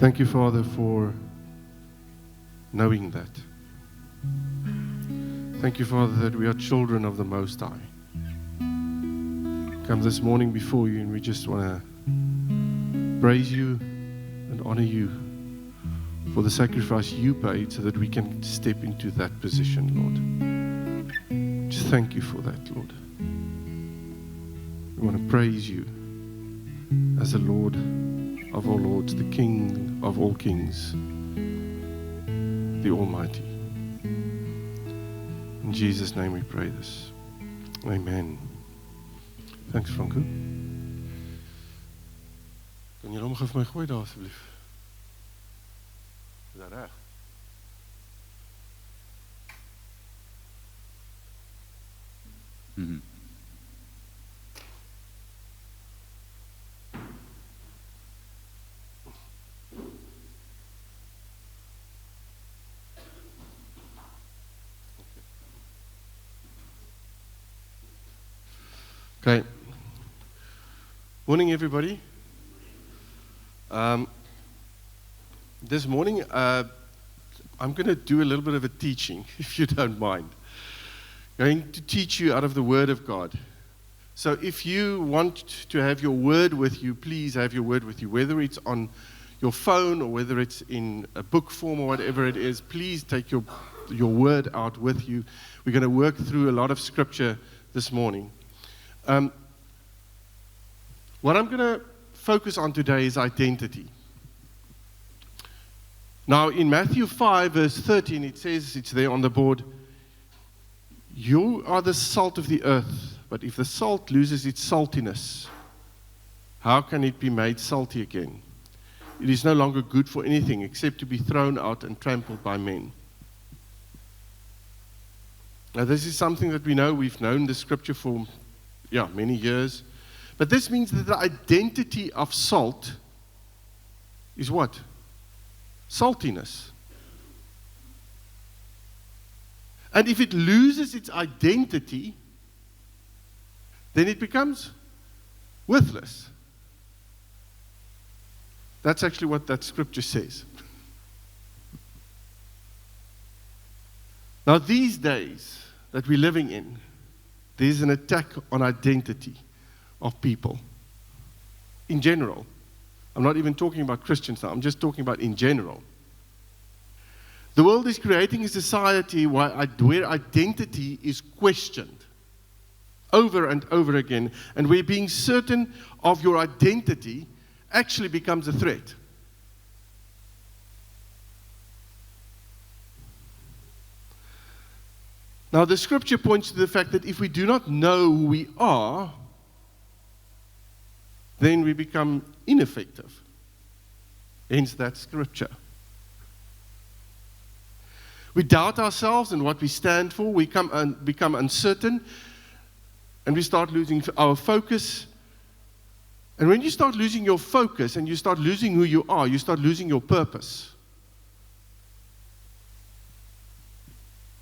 Thank you, Father, for knowing that. Thank you, Father, that we are children of the Most High. Come this morning before you, and we just want to praise you and honor you for the sacrifice you paid so that we can step into that position, Lord. Just thank you for that, Lord. We want to praise you as the Lord of all lords, the King of all kings, the Almighty. In Jesus' name we pray this. Amen. Thanks, Franco. Kan jy hom gou vir my gooi daar asseblief? Is dat reg? Okay. Morning, everybody. This morning, I'm going to do a little bit of a teaching, if you don't mind. I'm going to teach you out of the Word of God. So if you want to have your Word with you, please have your Word with you. Whether it's on your phone or whether it's in a book form or whatever it is, please take your Word out with you. We're going to work through a lot of Scripture this morning. What I'm going to focus on today is identity. Now, in Matthew 5, verse 13, it says, it's there on the board, "You are the salt of the earth, but if the salt loses its saltiness, how can it be made salty again? It is no longer good for anything except to be thrown out and trampled by men." Now, this is something that we know. We've known the Scripture for many years. But this means that the identity of salt is what? Saltiness. And if it loses its identity, then it becomes worthless. That's actually what that scripture says. Now, these days that we're living in, there's an attack on identity of people in general. I'm not even talking about Christians now. I'm just talking about in general. The world is creating a society where identity is questioned over and over again, and where being certain of your identity actually becomes a threat. Now, the scripture points to the fact that if we do not know who we are, then we become ineffective. Hence that scripture. We doubt ourselves and what we stand for. We become uncertain, and we start losing our focus. And when you start losing your focus and you start losing who you are, you start losing your purpose.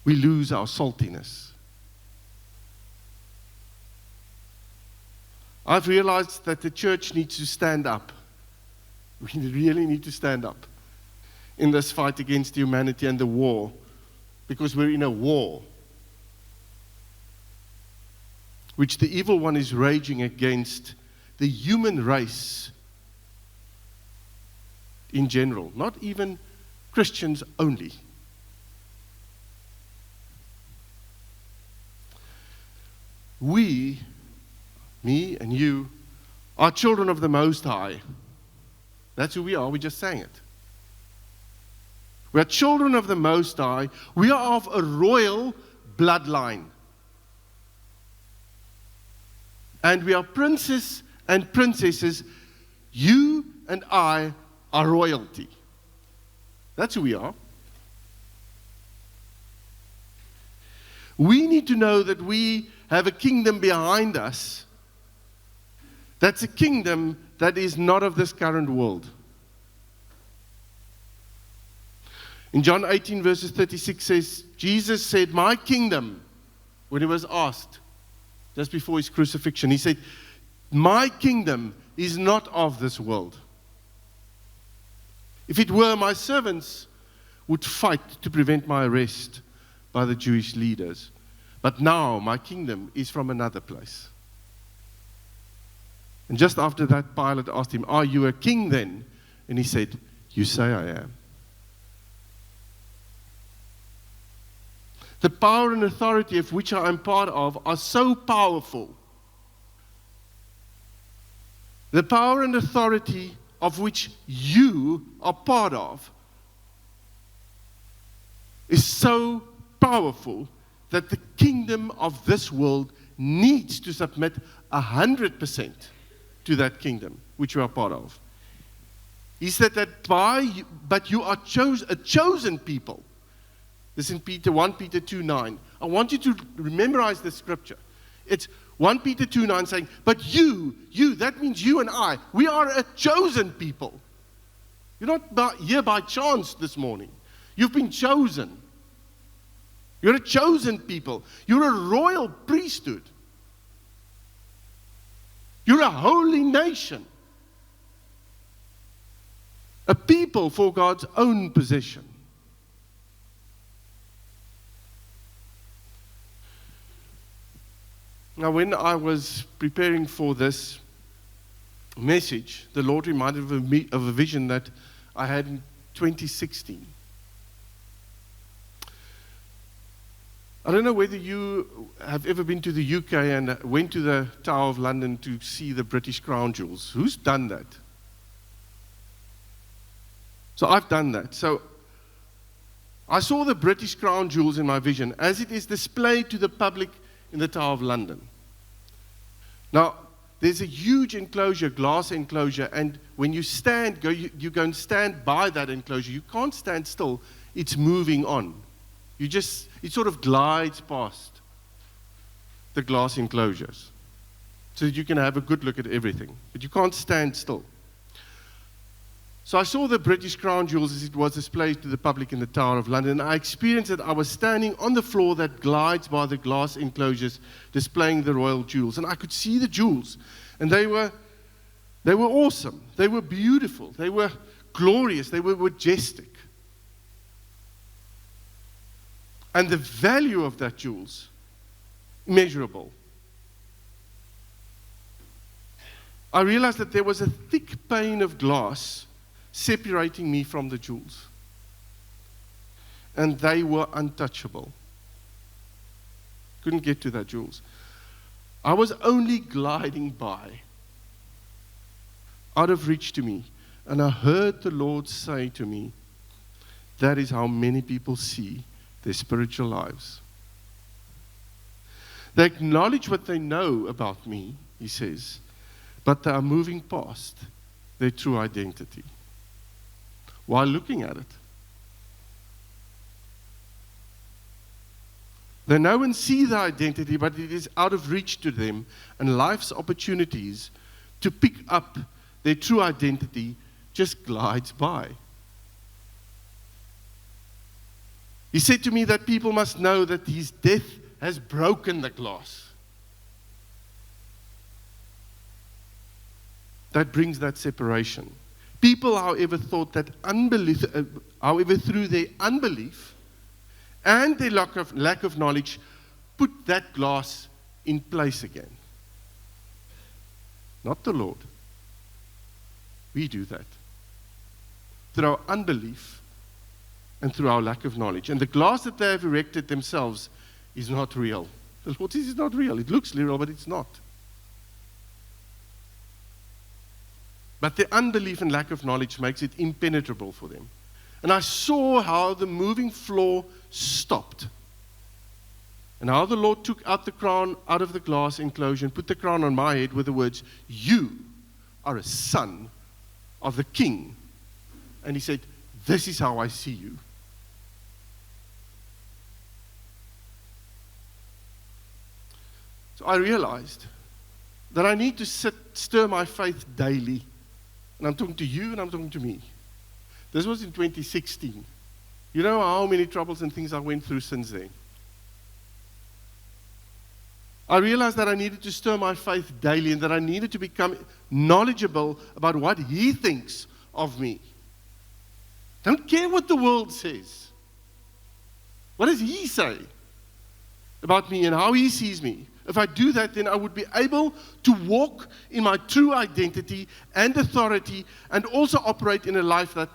We lose our saltiness. I've realized that the church needs to stand up. We really need to stand up in this fight against humanity and the war, because we're in a war which the evil one is raging against the human race in general, not even Christians only. We, me and you, are children of the Most High. That's who we are. We just sang it. We are children of the Most High. We are of a royal bloodline. And we are princes and princesses. You and I are royalty. That's who we are. We need to know that we have a kingdom behind us. That's a kingdom that is not of this current world. In John 18, verses 36 says, Jesus said, "My kingdom," when he was asked, just before his crucifixion, he said, "My kingdom is not of this world." If it were, my servants would fight to prevent my arrest by the Jewish leaders. But now my kingdom is from another place. And just after that, Pilate asked him, are you a king then? And he said, you say I am. The power and authority of which I am part of are so powerful. The power and authority of which you are part of is so powerful that the kingdom of this world needs to submit 100% to that kingdom which you are part of. He said that but you are a chosen people. This in 1 Peter 2:9. I want you to memorize this scripture. It's 1 Peter 2:9 saying, but you, that means you and I, we are a chosen people. You're not here by chance this morning. You've been chosen. You're a chosen people. You're a royal priesthood. You're a holy nation. A people for God's own possession. Now, when I was preparing for this message, the Lord reminded me of a vision that I had in 2016. I don't know whether you have ever been to the UK and went to the Tower of London to see the British Crown Jewels. Who's done that? So I've done that. So I saw the British Crown Jewels in my vision as it is displayed to the public in the Tower of London. Now, there's a huge enclosure, glass enclosure, and when you you go and stand by that enclosure. You can't stand still. It's moving on. It sort of glides past the glass enclosures so that you can have a good look at everything. But you can't stand still. So I saw the British Crown Jewels as it was displayed to the public in the Tower of London. I experienced that I was standing on the floor that glides by the glass enclosures displaying the royal jewels. And I could see the jewels. And they were awesome. They were beautiful. They were glorious. They were majestic. And the value of that jewels, immeasurable. I realized that there was a thick pane of glass separating me from the jewels. And they were untouchable. Couldn't get to that jewels. I was only gliding by, out of reach to me. And I heard the Lord say to me, that is how many people see their spiritual lives. They acknowledge what they know about me, he says, but they are moving past their true identity while looking at it. They know and see their identity, but it is out of reach to them, and life's opportunities to pick up their true identity just glides by. He said to me that people must know that his death has broken the glass. That brings that separation. People, however, thought that through their unbelief and their lack of knowledge, put that glass in place again. Not the Lord. We do that. Through our unbelief and through our lack of knowledge. And the glass that they have erected themselves is not real. The Lord says it's not real. It looks real, but it's not. But their unbelief and lack of knowledge makes it impenetrable for them. And I saw how the moving floor stopped. And how the Lord took out the crown out of the glass enclosure and put the crown on my head with the words, you are a son of the King. And he said, this is how I see you. So I realized that I need to stir my faith daily. And I'm talking to you and I'm talking to me. This was in 2016. You know how many troubles and things I went through since then. I realized that I needed to stir my faith daily and that I needed to become knowledgeable about what he thinks of me. Don't care what the world says. What does He say about me and how He sees me? If I do that, then I would be able to walk in my true identity and authority and also operate in a life that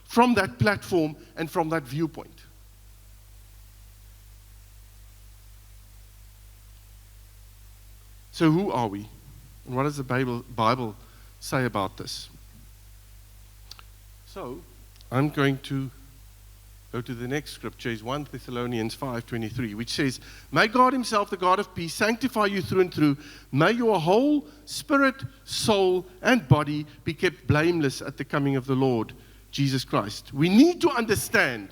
from that platform and from that viewpoint. So who are we? And what does the Bible say about this? So, I'm going to go to the next scripture, is 1 Thessalonians 5:23, which says, "May God Himself, the God of peace, sanctify you through and through. May your whole spirit, soul, and body be kept blameless at the coming of the Lord Jesus Christ." We need to understand,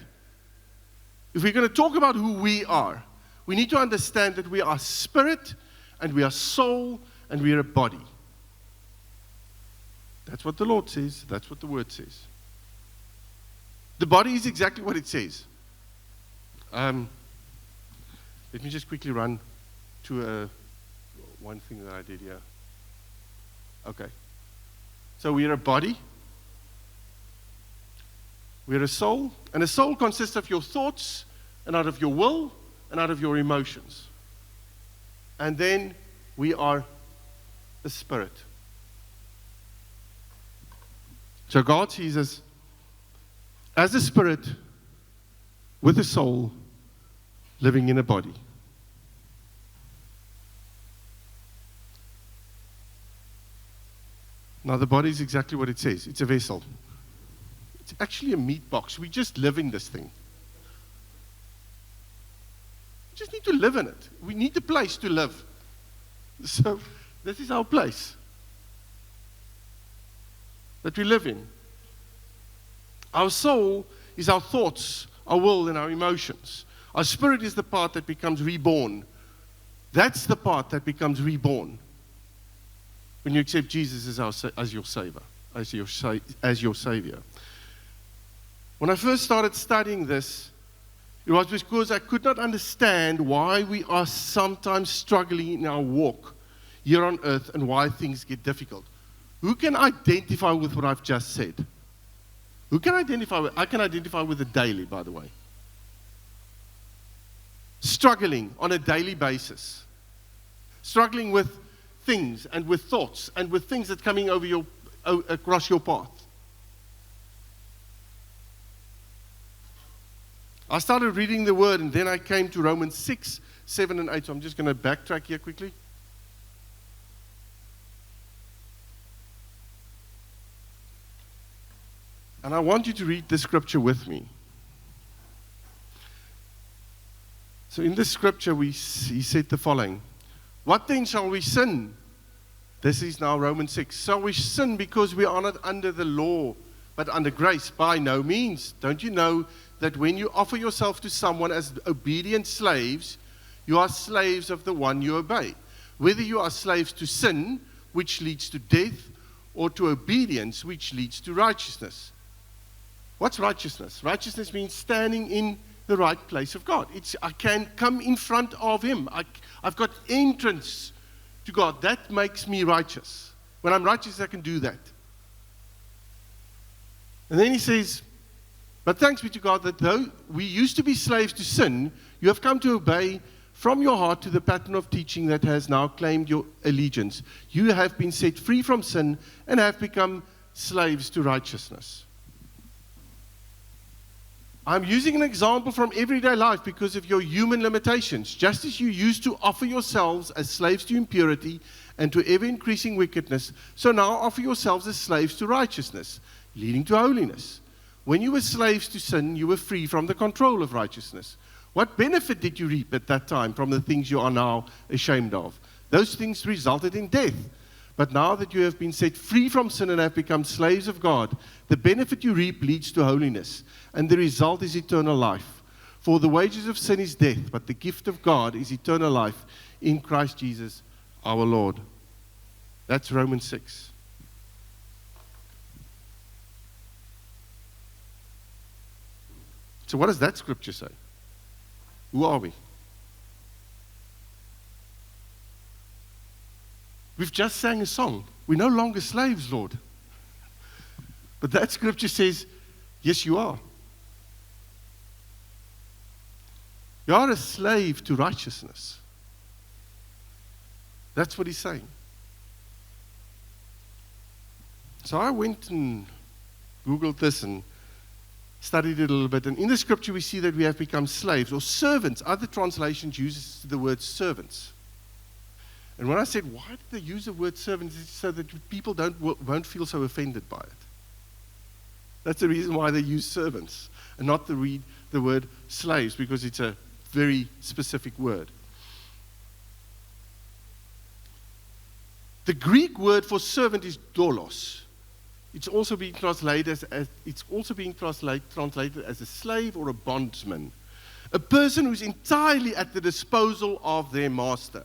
if we're going to talk about who we are, we need to understand that we are spirit, and we are soul, and we are a body. That's what the Lord says. That's what the Word says. The body is exactly what it says. Let me just quickly run to one thing that I did here. Okay. So we are a body. We are a soul. And a soul consists of your thoughts, and out of your will, and out of your emotions. And then we are the spirit. So God sees us as a spirit with a soul living in a body. Now the body is exactly what it says. It's a vessel. It's actually a meat box. We just live in this thing. We just need to live in it. We need a place to live. So this is our place that we live in. Our soul is our thoughts, our will, and our emotions. Our spirit is the part that becomes reborn. That's the part that becomes reborn when you accept Jesus as your Savior, as your Savior. When I first started studying this, it was because I could not understand why we are sometimes struggling in our walk here on earth and why things get difficult. Who can identify with what I've just said? Who can identify with? I can identify with it daily, by the way. Struggling on a daily basis. Struggling with things and with thoughts and with things that are coming across your path. I started reading the Word, and then I came to Romans 6, 7, and 8. So I'm just going to backtrack here quickly. And I want you to read this scripture with me. So in this scripture, he said the following. What then shall we sin? This is now Romans 6. Shall we sin because we are not under the law, but under grace? By no means. Don't you know that when you offer yourself to someone as obedient slaves, you are slaves of the one you obey? Whether you are slaves to sin, which leads to death, or to obedience, which leads to righteousness. What's righteousness? Righteousness means standing in the right place of God. I can come in front of Him. I've got entrance to God. That makes me righteous. When I'm righteous, I can do that. And then he says, but thanks be to God that though we used to be slaves to sin, you have come to obey from your heart to the pattern of teaching that has now claimed your allegiance. You have been set free from sin and have become slaves to righteousness. I'm using an example from everyday life because of your human limitations. Just as you used to offer yourselves as slaves to impurity and to ever-increasing wickedness, so now offer yourselves as slaves to righteousness, leading to holiness. When you were slaves to sin, you were free from the control of righteousness. What benefit did you reap at that time from the things you are now ashamed of? Those things resulted in death. But now that you have been set free from sin and have become slaves of God, the benefit you reap leads to holiness, and the result is eternal life. For the wages of sin is death, but the gift of God is eternal life in Christ Jesus our Lord. That's Romans 6. So what does that scripture say? Who are we? We've just sang a song. We're no longer slaves, Lord. But that scripture says, Yes, you are. You are a slave to righteousness. That's what he's saying. So I went and Googled this and studied it a little bit. And in the scripture, we see that we have become slaves or servants. Other translations use the word servants. And when I said, why did they use the word servants? It's so that people won't feel so offended by it. That's the reason why they use servants and not to read the word slaves, because it's a very specific word. The Greek word for servant is doulos. It's also being translated as a slave or a bondsman, a person who's entirely at the disposal of their master.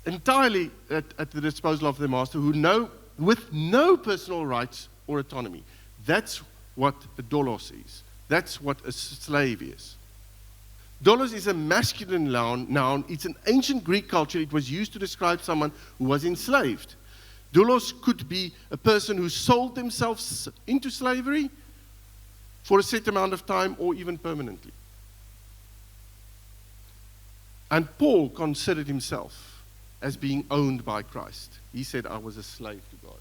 Entirely at the disposal of their master, with no personal rights or autonomy. That's what a doulos is. That's what a slave is. Doulos is a masculine noun. It's an ancient Greek culture. It was used to describe someone who was enslaved. Doulos could be a person who sold themselves into slavery for a set amount of time or even permanently. And Paul considered himself as being owned by Christ. He said, I was a slave to God.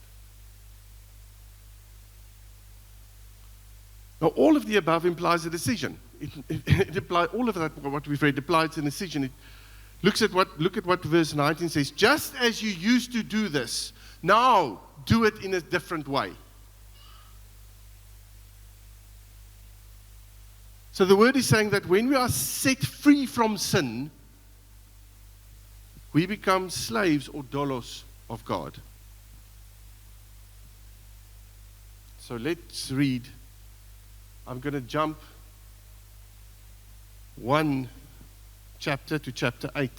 Now, all of the above implies a decision. It implies, all of that, what we've read, implies a decision. Look at what verse 19 says. Just as you used to do this, now do it in a different way. So the word is saying that when we are set free from sin, we become slaves or doulos of God. So let's read. I'm going to jump one chapter to chapter 8,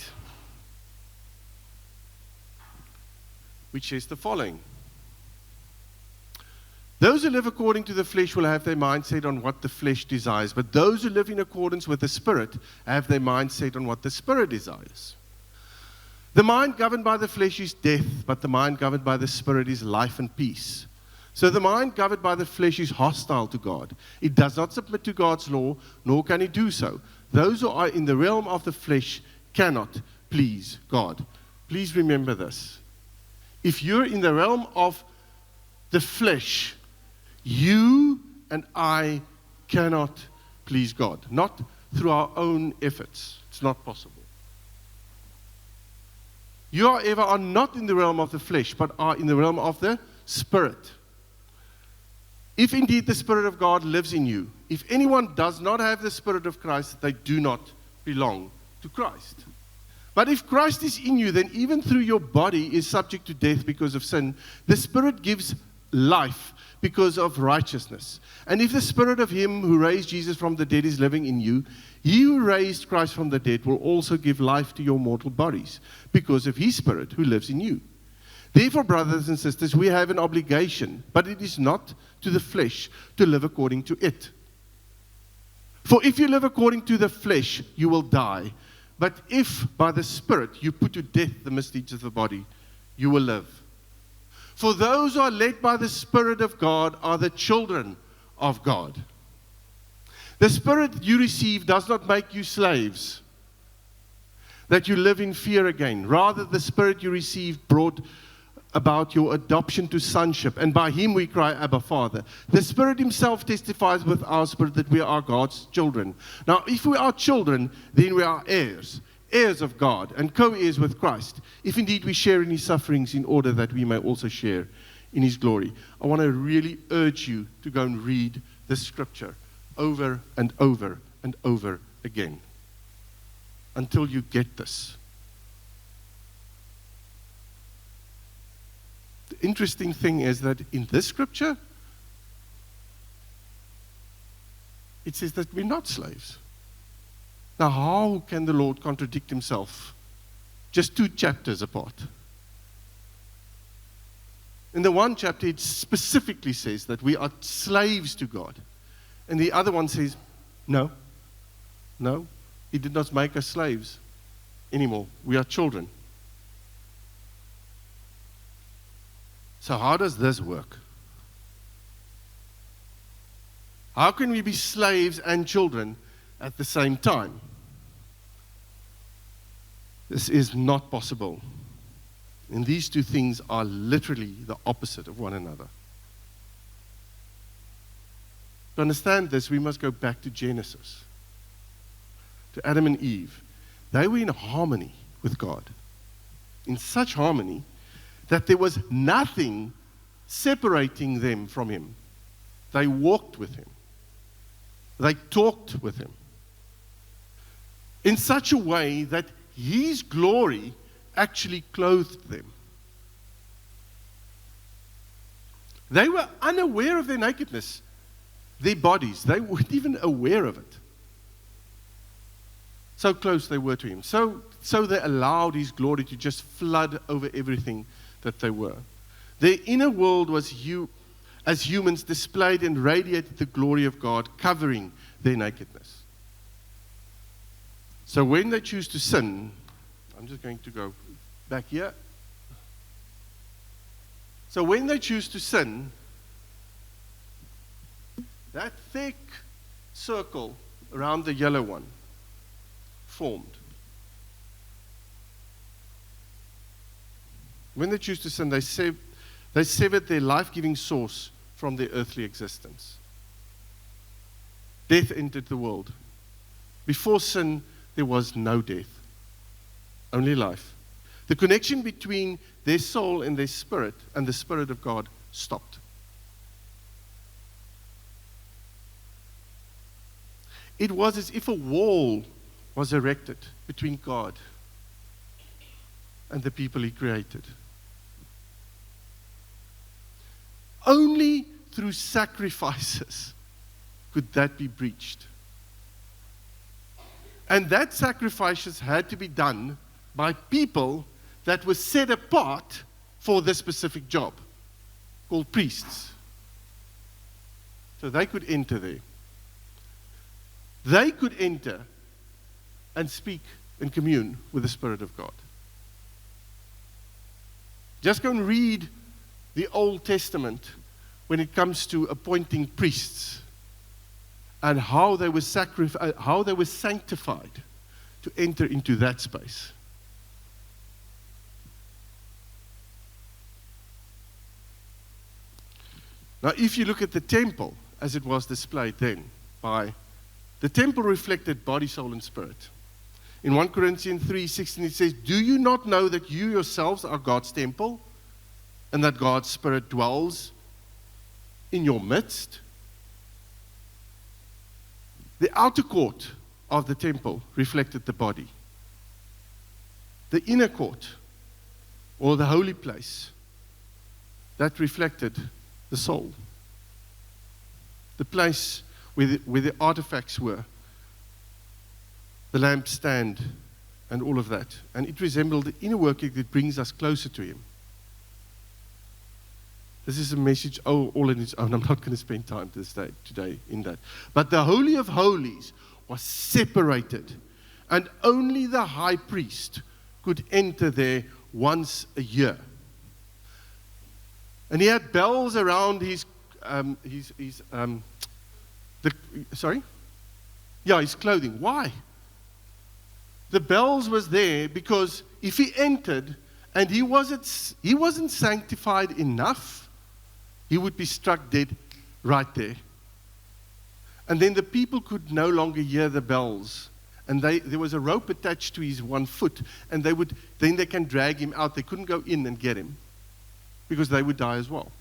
which is the following. Those who live according to the flesh will have their mind set on what the flesh desires, but those who live in accordance with the Spirit have their mind set on what the Spirit desires. The mind governed by the flesh is death, but the mind governed by the Spirit is life and peace. So the mind governed by the flesh is hostile to God. It does not submit to God's law, nor can it do so. Those who are in the realm of the flesh cannot please God. Please remember this. If you're in the realm of the flesh, you and I cannot please God. Not through our own efforts. It's not possible. You, however, are not in the realm of the flesh, but are in the realm of the Spirit. If indeed the Spirit of God lives in you, if anyone does not have the Spirit of Christ, they do not belong to Christ. But if Christ is in you, then even through your body is subject to death because of sin, the Spirit gives life because of righteousness. And if the Spirit of Him who raised Jesus from the dead is living in you, He who raised Christ from the dead will also give life to your mortal bodies because of His Spirit who lives in you. Therefore, brothers and sisters, we have an obligation, but it is not to the flesh to live according to it. For if you live according to the flesh, you will die. But if by the Spirit you put to death the misdeeds of the body, you will live. For those who are led by the Spirit of God are the children of God. The Spirit you receive does not make you slaves, that you live in fear again. Rather, the Spirit you received brought about your adoption to sonship, and by Him we cry, Abba, Father. The Spirit Himself testifies with our spirit that we are God's children. Now, if we are children, then we are heirs, heirs of God, and co-heirs with Christ, if indeed we share in His sufferings, in order that we may also share in His glory. I want to really urge you to go and read this scripture over and over and over again until you get this. The interesting thing is that in this scripture, it says that we're not slaves. Now, how can the Lord contradict Himself just 2 chapters apart? In the one chapter, it specifically says that we are slaves to God. And the other one says, no, He did not make us slaves anymore. We are children. So how does this work? How can we be slaves and children at the same time? This is not possible. And these two things are literally the opposite of one another. To understand this, we must go back to Genesis, to Adam and Eve. They were in harmony with God, in such harmony that there was nothing separating them from Him. They walked with Him. They talked with Him in such a way that His glory actually clothed them. They were unaware of their nakedness, their bodies. They weren't even aware of it. So close they were to Him. So they allowed His glory to just flood over everything that they were. Their inner world was as humans displayed and radiated the glory of God, covering their nakedness. So when they choose to sin, I'm just going to go back here. So when they choose to sin, that thick circle around the yellow one formed. When they choose to sin, they severed their life-giving source from their earthly existence. Death entered the world. Before sin, there was no death, only life. The connection between their soul and their spirit and the Spirit of God stopped. It was as if a wall was erected between God and the people He created. Only through sacrifices could that be breached. And that sacrifices had to be done by people that were set apart for this specific job, called priests. So they could enter there. They could enter and speak and commune with the Spirit of God. Just go and read the Old Testament when it comes to appointing priests and how they were sanctified to enter into that space. Now, if you look at the temple as it was displayed then, the temple reflected body, soul, and spirit. In 1 Corinthians 3:16 it says, "Do you not know that you yourselves are God's temple and that God's Spirit dwells in your midst?" The outer court of the temple reflected the body. The inner court, or the holy place, that reflected the soul. The place where the artifacts were, the lampstand, and all of that. And it resembled the inner working that brings us closer to Him. This is a message all on its own. I'm not going to spend time today in that. But the Holy of Holies was separated, and only the high priest could enter there once a year. And he had bells around his clothing. Why? The bells was there because if he entered and he wasn't sanctified enough, he would be struck dead right there. And then the people could no longer hear the bells. And there was a rope attached to his one foot, and then they can drag him out. They couldn't go in and get him because they would die as well.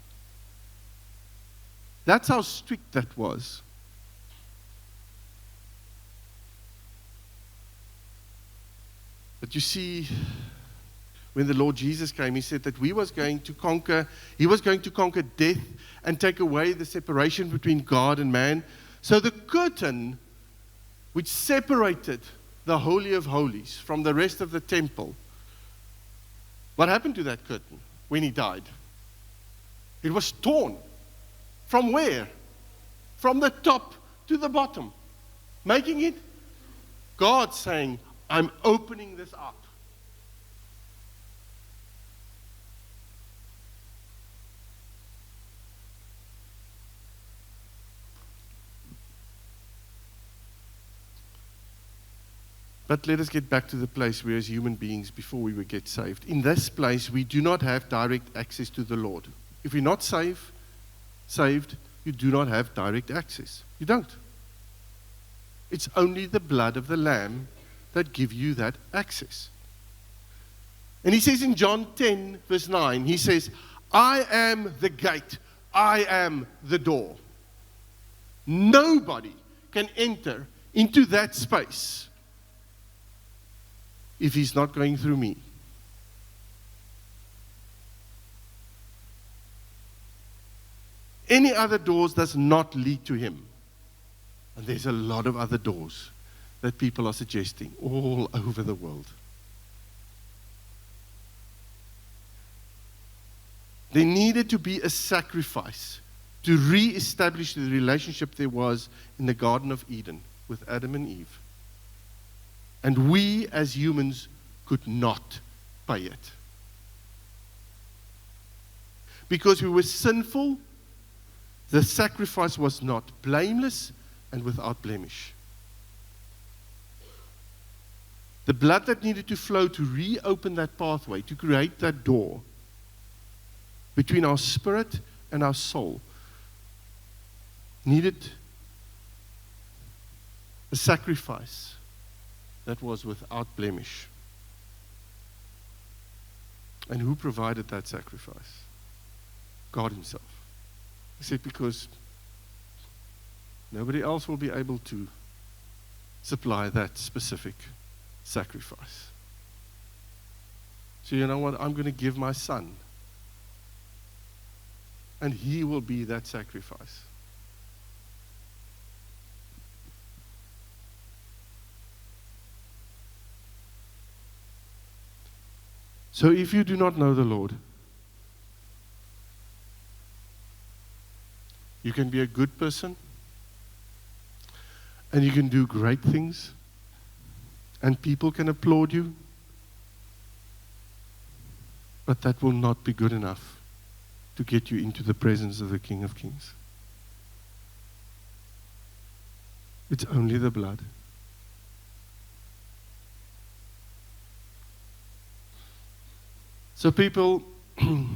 That's how strict that was. But you see, when the Lord Jesus came, He said that He was going to conquer death and take away the separation between God and man. So the curtain which separated the Holy of Holies from the rest of the temple, what happened to that curtain when He died? It was torn. From where? From the top to the bottom. Making it God saying, "I'm opening this up." But let us get back to the place where, as human beings, before we would get saved, in this place we do not have direct access to the Lord. If we're not saved, you do not have direct access. You don't. It's only the blood of the Lamb that gives you that access. And he says in John 10, verse 9, he says, I am the gate. I am the door. Nobody can enter into that space if he's not going through me. Any other doors does not lead to him. And there's a lot of other doors that people are suggesting all over the world. There needed to be a sacrifice to re-establish the relationship there was in the Garden of Eden with Adam and Eve. And we as humans could not pay it. Because we were sinful, the sacrifice was not blameless and without blemish. The blood that needed to flow to reopen that pathway, to create that door between our spirit and our soul, needed a sacrifice that was without blemish. And who provided that sacrifice? God himself. He said, because nobody else will be able to supply that specific sacrifice. So you know what? I'm going to give my son. And he will be that sacrifice. So if you do not know the Lord, you can be a good person, and you can do great things, and people can applaud you, but that will not be good enough to get you into the presence of the King of Kings. It's only the blood. So people do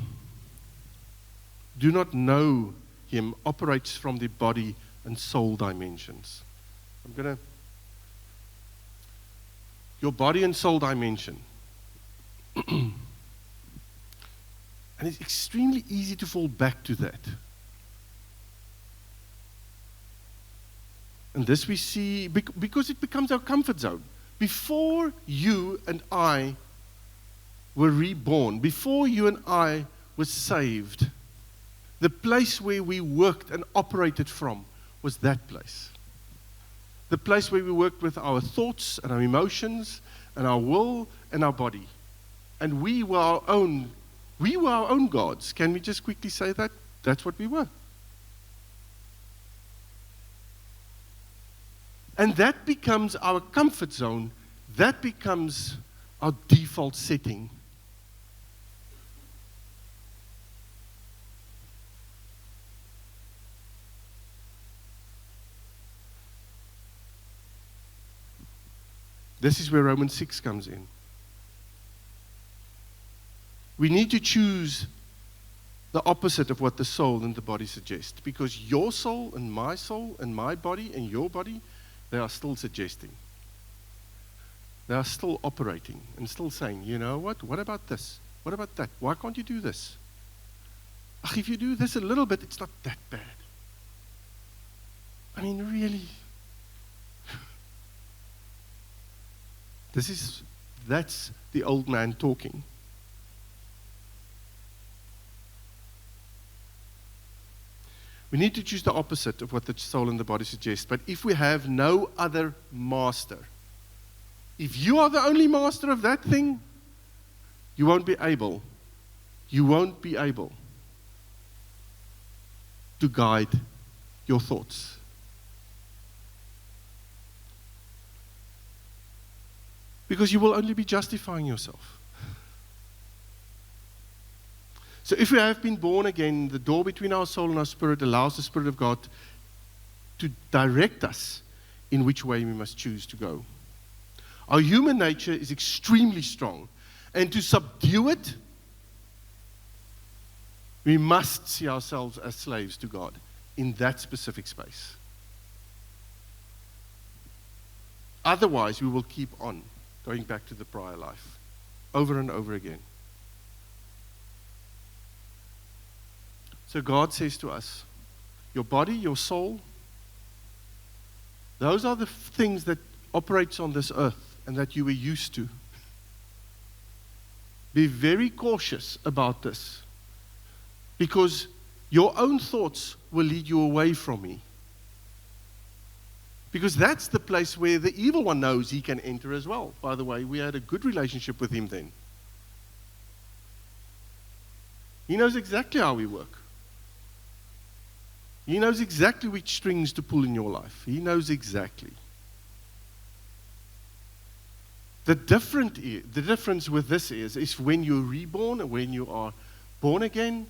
not know him, operates from the body and soul dimensions. Your body and soul dimension. And it's extremely easy to fall back to that. And this we see because it becomes our comfort zone. Before you and I were reborn, before you and I were saved, the place where we worked and operated from was that place. The place where we worked with our thoughts and our emotions and our will and our body. And we were our own gods. Can we just quickly say that? That's what we were. And that becomes our comfort zone. That becomes our default setting. This is where Romans 6 comes in. We need to choose the opposite of what the soul and the body suggest, because your soul and my body and your body, they are still suggesting. They are still operating and still saying, you know what? What about this? What about that? Why can't you do this? If you do this a little bit, it's not that bad. I mean, really. That's the old man talking. We need to choose the opposite of what the soul and the body suggest. But if we have no other master, if you are the only master of that thing, you won't be able to guide your thoughts. Because you will only be justifying yourself. So if we have been born again, the door between our soul and our spirit allows the Spirit of God to direct us in which way we must choose to go. Our human nature is extremely strong. And to subdue it, we must see ourselves as slaves to God in that specific space. Otherwise, we will keep on going back to the prior life over and over again. So God says to us, your body, your soul, those are the things that operates on this earth and that you were used to. Be very cautious about this, because your own thoughts will lead you away from me. Because that's the place where the evil one knows he can enter as well. By the way, we had a good relationship with him then. He knows exactly how we work. He knows exactly which strings to pull in your life. He knows exactly. The difference with this is when you're reborn and when you are born again.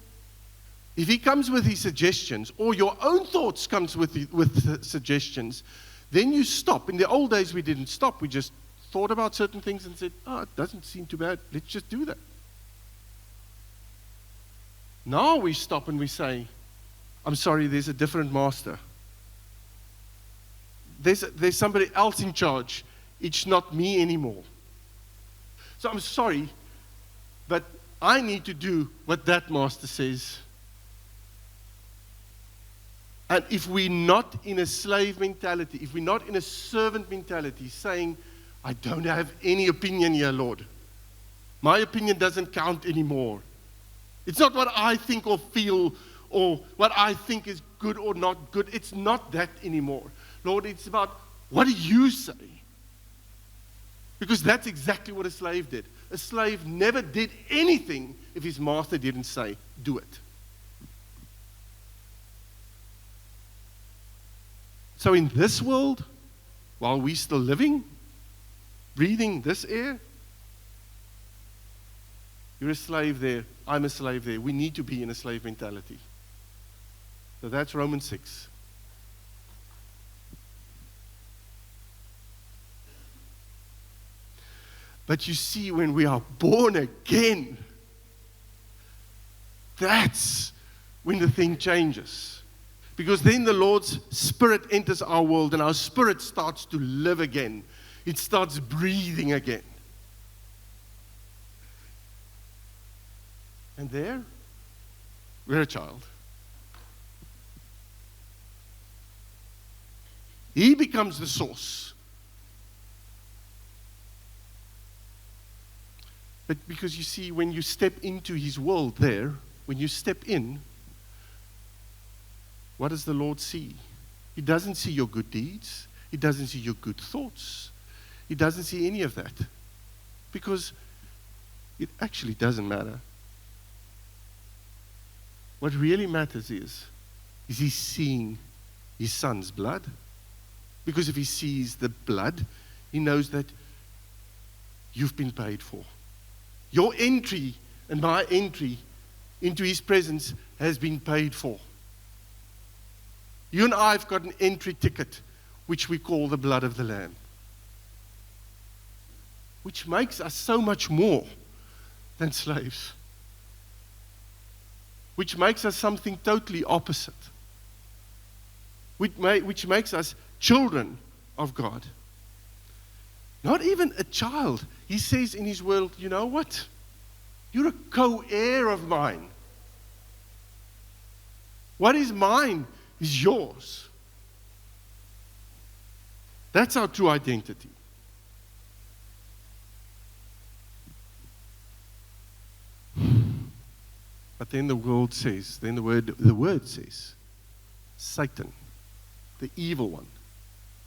If he comes with his suggestions, or your own thoughts comes with suggestions, then you stop. In the old days, we didn't stop. We just thought about certain things and said, it doesn't seem too bad. Let's just do that. Now we stop and we say, I'm sorry, there's a different master. There's somebody else in charge. It's not me anymore. So I'm sorry, but I need to do what that master says. And if we're not in a slave mentality, if we're not in a servant mentality, saying, I don't have any opinion here, Lord. My opinion doesn't count anymore. It's not what I think or feel or what I think is good or not good. It's not that anymore. Lord, it's about what do you say? Because that's exactly what a slave did. A slave never did anything if his master didn't say, do it. So in this world, while we're still living, breathing this air, you're a slave there, I'm a slave there. We need to be in a slave mentality. So that's Romans 6. But you see, when we are born again, that's when the thing changes. Because then the Lord's Spirit enters our world and our spirit starts to live again. It starts breathing again. And there, we're a child. He becomes the source. But because you see, when you step into his world there, when you step in, what does the Lord see? He doesn't see your good deeds. He doesn't see your good thoughts. He doesn't see any of that. Because it actually doesn't matter. What really matters is he seeing his son's blood? Because if he sees the blood, he knows that you've been paid for. Your entry and my entry into his presence has been paid for. You and I have got an entry ticket, which we call the blood of the Lamb, which makes us so much more than slaves, which makes us something totally opposite, which makes us children of God. Not even a child. He says in his word, you know what? You're a co-heir of mine. What is mine is yours. That's our true identity. But then the word says, the word says, Satan, the evil one,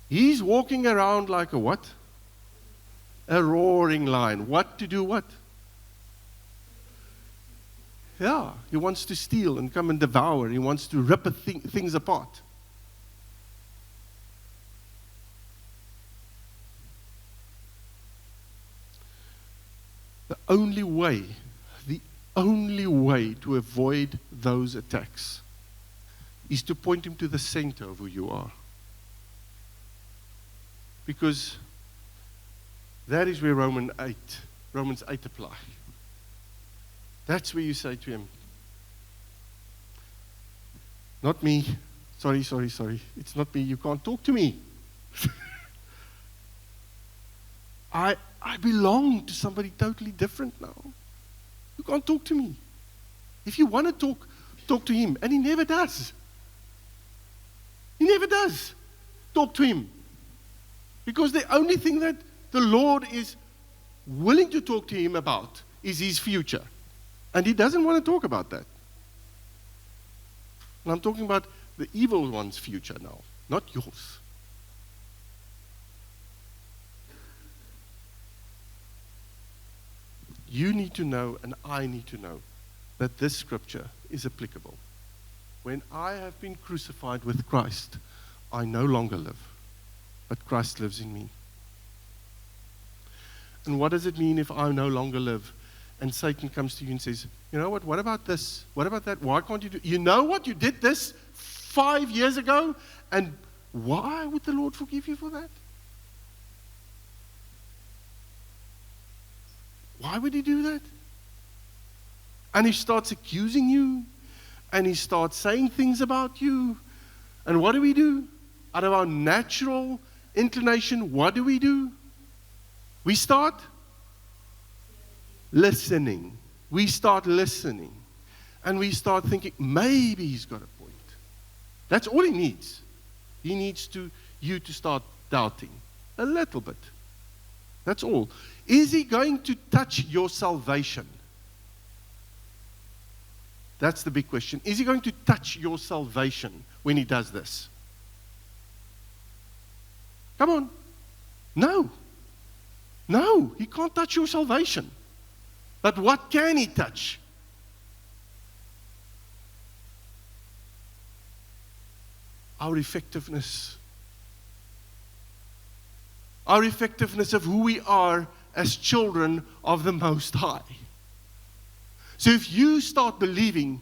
he's walking around like a what? A roaring lion. What to do what? Yeah, he wants to steal and come and devour. He wants to rip things apart. The only way to avoid those attacks is to point him to the center of who you are. Because That is where Romans 8 apply. That's where you say to him, not me, sorry, it's not me, you can't talk to me. I belong to somebody totally different now. You can't talk to me. If you want to talk to him, and he never does. He never does talk to him. Because the only thing that the Lord is willing to talk to him about is his future. And he doesn't want to talk about that. And I'm talking about the evil one's future now, not yours. You need to know, and I need to know, that this scripture is applicable. When I have been crucified with Christ, I no longer live, but Christ lives in me. And what does it mean if I no longer live, and Satan comes to you and says, you know what about this? What about that? Why can't you do? You know what? You did this 5 years ago, and why would the Lord forgive you for that? Why would he do that? And he starts accusing you, and he starts saying things about you. And what do? Out of our natural inclination, what do? We start listening. We start listening. And we start thinking, maybe he's got a point. That's all he needs. He needs you to start doubting a little bit. That's all. Is he going to touch your salvation? That's the big question. Is he going to touch your salvation when he does this? Come on. No. No, he can't touch your salvation. But what can he touch? Our effectiveness. Our effectiveness of who we are as children of the Most High. So if you start believing,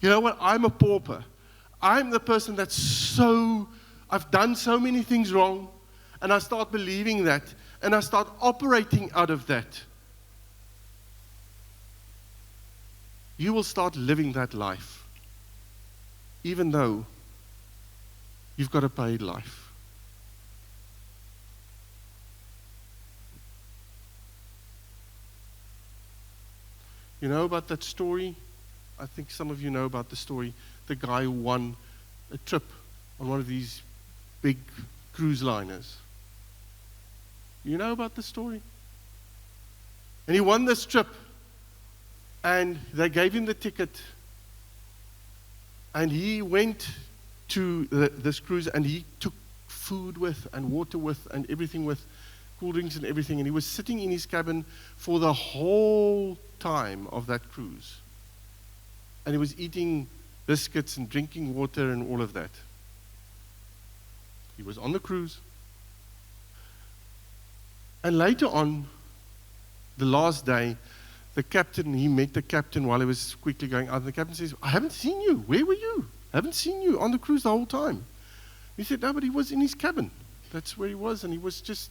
you know what, I'm a pauper. I'm the person I've done so many things wrong, and I start believing that, and I start operating out of that, you will start living that life, even though you've got a paid life. You know about that story? I think some of you know about the story. The guy who won a trip on one of these big cruise liners. You know about the story? And he won this trip. And they gave him the ticket. And he went to this cruise, and he took food with, and water with, and everything with, cool drinks and everything. And he was sitting in his cabin for the whole time of that cruise. And he was eating biscuits and drinking water and all of that. He was on the cruise. And later on, the last day, he met the captain while he was quickly going out. And the captain says, I haven't seen you. Where were you? I haven't seen you on the cruise the whole time. He said, no, but he was in his cabin. That's where he was. And he was just,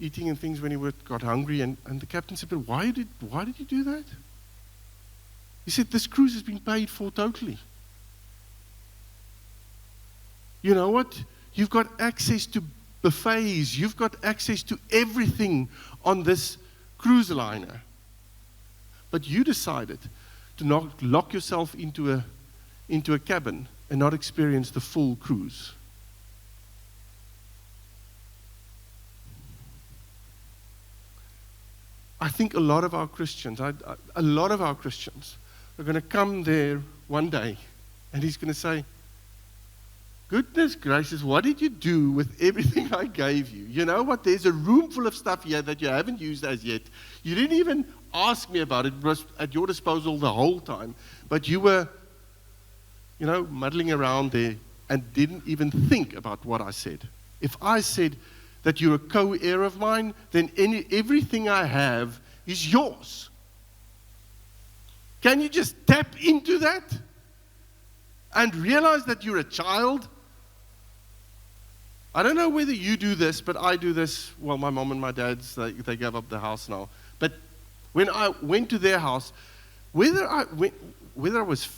eating and things when he got hungry. And the captain said, but why did you do that? He said, this cruise has been paid for totally. You know what? You've got access to buffets. You've got access to everything on this cruise liner. But you decided to not lock yourself into a cabin and not experience the full cruise. I think a lot of our Christians are going to come there one day, and he's going to say, goodness gracious, what did you do with everything I gave you? You know what? There's a room full of stuff here that you haven't used as yet. You didn't even ask me about it. It was at your disposal the whole time. But you were, muddling around there and didn't even think about what I said. If I said that you're a co-heir of mine, then everything I have is yours. Can you just tap into that and realize that you're a child? I don't know whether you do this, but I do this. Well, my mom and my dad's, they gave up the house now. But when I went to their house, whether I was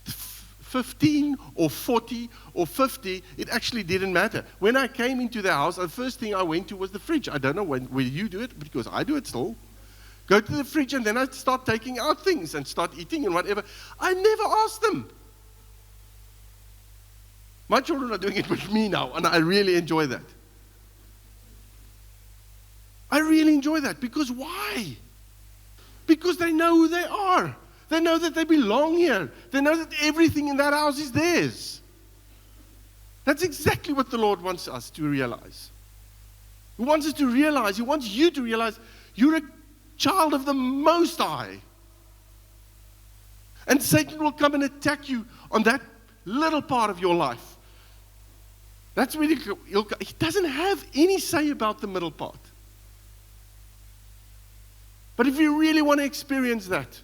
15 or 40 or 50, it actually didn't matter. When I came into their house, the first thing I went to was the fridge. I don't know whether you do it, because I do it still. Go to the fridge, and then I start taking out things and start eating and whatever. I never asked them. My children are doing it with me now, and I really enjoy that. I really enjoy that. Because why? Because they know who they are. They know that they belong here. They know that everything in that house is theirs. That's exactly what the Lord wants us to realize. He wants us to realize, He wants you to realize you're a child of the Most High. And Satan will come and attack you on that little part of your life. That's really, he doesn't have any say about the middle part. But if you really want to experience that,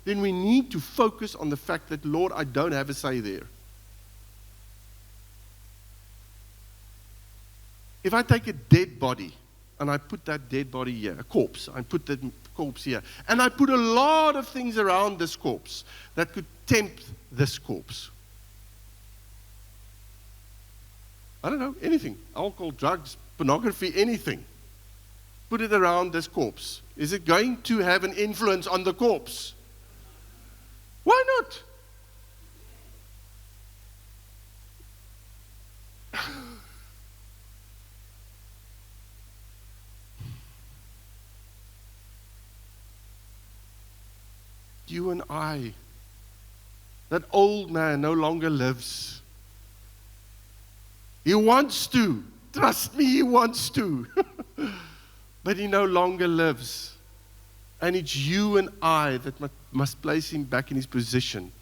then we need to focus on the fact that, Lord, I don't have a say there. If I take a dead body and I put that dead body here, a corpse, I put that corpse here, and I put a lot of things around this corpse that could tempt this corpse. I don't know, anything. Alcohol, drugs, pornography, anything. Put it around this corpse. Is it going to have an influence on the corpse? Why not? You and I, that old man no longer lives. He wants to. Trust me, he wants to. But he no longer lives. And it's you and I that must place him back in his position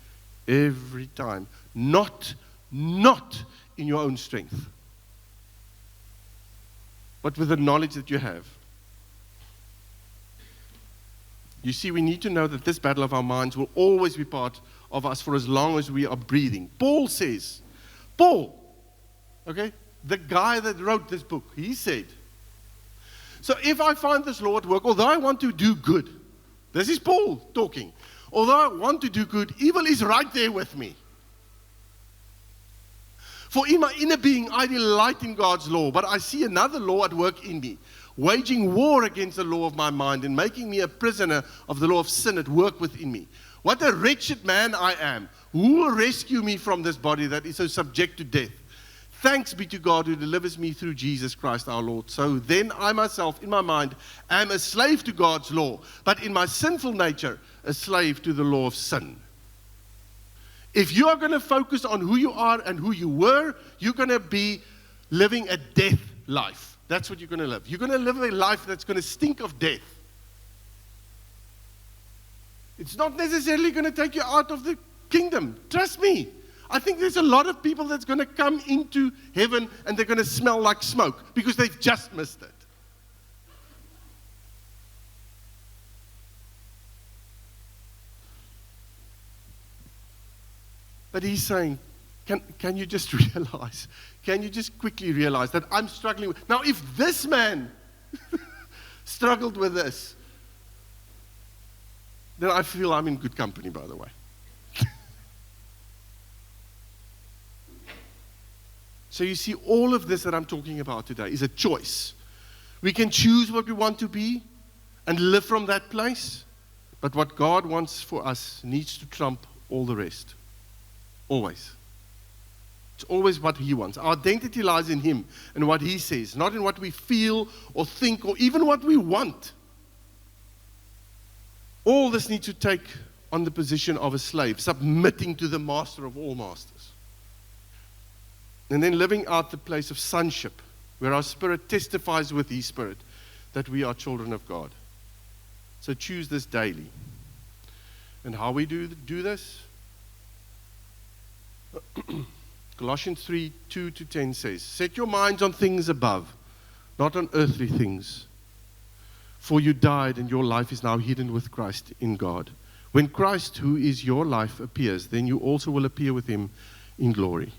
every time. Not in your own strength, but with the knowledge that you have. You see, we need to know that this battle of our minds will always be part of us for as long as we are breathing. Paul, okay, the guy that wrote this book, he said, so if I find this law at work, although I want to do good, this is Paul talking, although I want to do good, evil is right there with me. For in my inner being, I delight in God's law, but I see another law at work in me, waging war against the law of my mind and making me a prisoner of the law of sin at work within me. What a wretched man I am. Who will rescue me from this body that is so subject to death? Thanks be to God who delivers me through Jesus Christ our Lord. So then I myself, in my mind, am a slave to God's law, but in my sinful nature, a slave to the law of sin. If you are going to focus on who you are and who you were, you're going to be living a death life. That's what you're going to live. You're going to live a life that's going to stink of death. It's not necessarily going to take you out of the kingdom. Trust me. I think there's a lot of people that's going to come into heaven and they're going to smell like smoke because they've just missed it. But he's saying, can you just realize, can you just quickly realize that I'm struggling with... Now, if this man struggled with this, then I feel I'm in good company, by the way. So you see, all of this that I'm talking about today is a choice. We can choose what we want to be and live from that place, but what God wants for us needs to trump all the rest. Always. It's always what He wants. Our identity lies in Him and what He says, not in what we feel or think or even what we want. All this needs to take on the position of a slave, submitting to the master of all masters. And then living out the place of sonship, where our spirit testifies with His Spirit that we are children of God. So choose this daily. And how we do this? Colossians 3:2-10 says, set your minds on things above, not on earthly things. For you died, and your life is now hidden with Christ in God. When Christ, who is your life, appears, then you also will appear with Him in glory.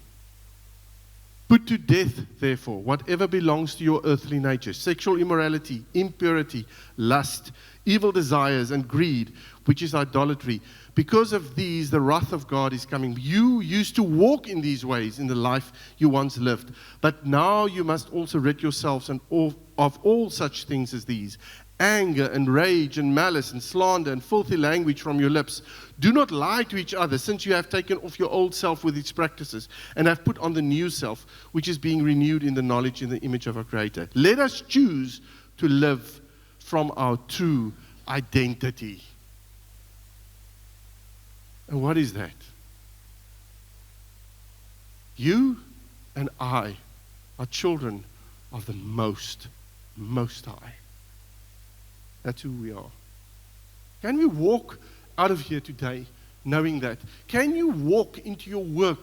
Put to death, therefore, whatever belongs to your earthly nature: sexual immorality, impurity, lust, evil desires, and greed, which is idolatry. Because of these, the wrath of God is coming. You used to walk in these ways in the life you once lived, but now you must also rid yourselves of all such things as these: anger and rage and malice and slander and filthy language from your lips. Do not lie to each other, since you have taken off your old self with its practices and have put on the new self, which is being renewed in the knowledge in the image of our Creator. Let us choose to live from our true identity. And what is that? You and I are children of the Most High. That's who we are. Can we walk out of here today knowing that? Can you walk into your work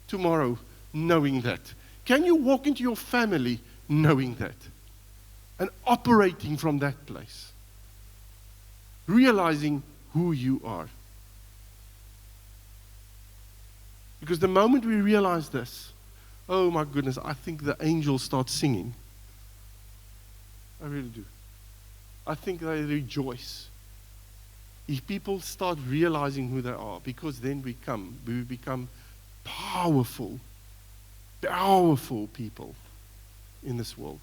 tomorrow knowing that? Can you walk into your family knowing that? And operating from that place. Realizing who you are. Because the moment we realize this, oh my goodness, I think the angels start singing. I really do. I think they rejoice. If people start realizing who they are, because then we become powerful people in this world.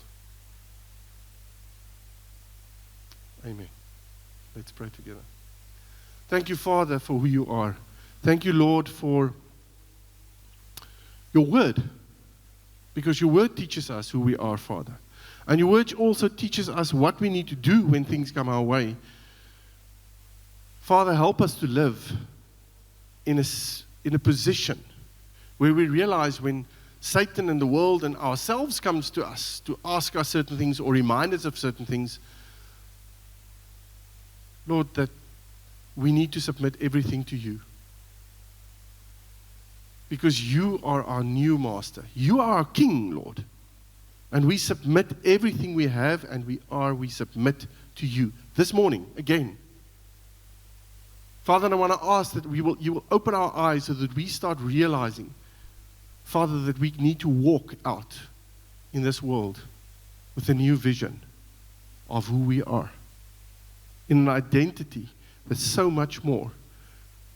Amen. Let's pray together. Thank you, Father, for who you are. Thank you, Lord, for your word, because your word teaches us who we are, Father. And your word also teaches us what we need to do when things come our way. Father, help us to live in a position where we realize when Satan and the world and ourselves comes to us to ask us certain things or remind us of certain things, Lord, that we need to submit everything to you. Because you are our new master. You are our king, Lord. And we submit everything we have and we submit to you. This morning, again. Father, I want to ask that you will open our eyes so that we start realizing, Father, that we need to walk out in this world with a new vision of who we are. In an identity that's so much more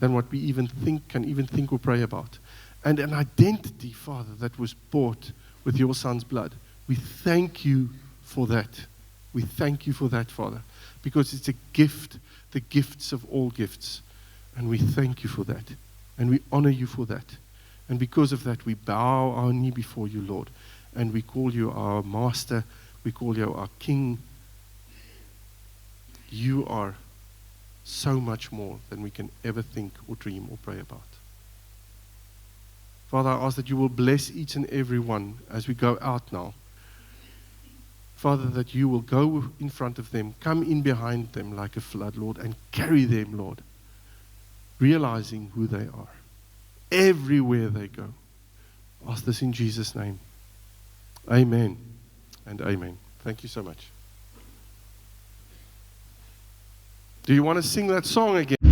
than what we can even think or pray about. And an identity, Father, that was bought with your Son's blood. We thank you for that. We thank you for that, Father, because it's a gift, the gifts of all gifts. And we thank you for that. And we honor you for that. And because of that, we bow our knee before you, Lord. And we call you our master. We call you our king. You are so much more than we can ever think or dream or pray about. Father, I ask that you will bless each and every one as we go out now. Father, that you will go in front of them, come in behind them like a flood, Lord, and carry them, Lord, realizing who they are. Everywhere they go. I ask this in Jesus' name. Amen and amen. Thank you so much. Do you want to sing that song again?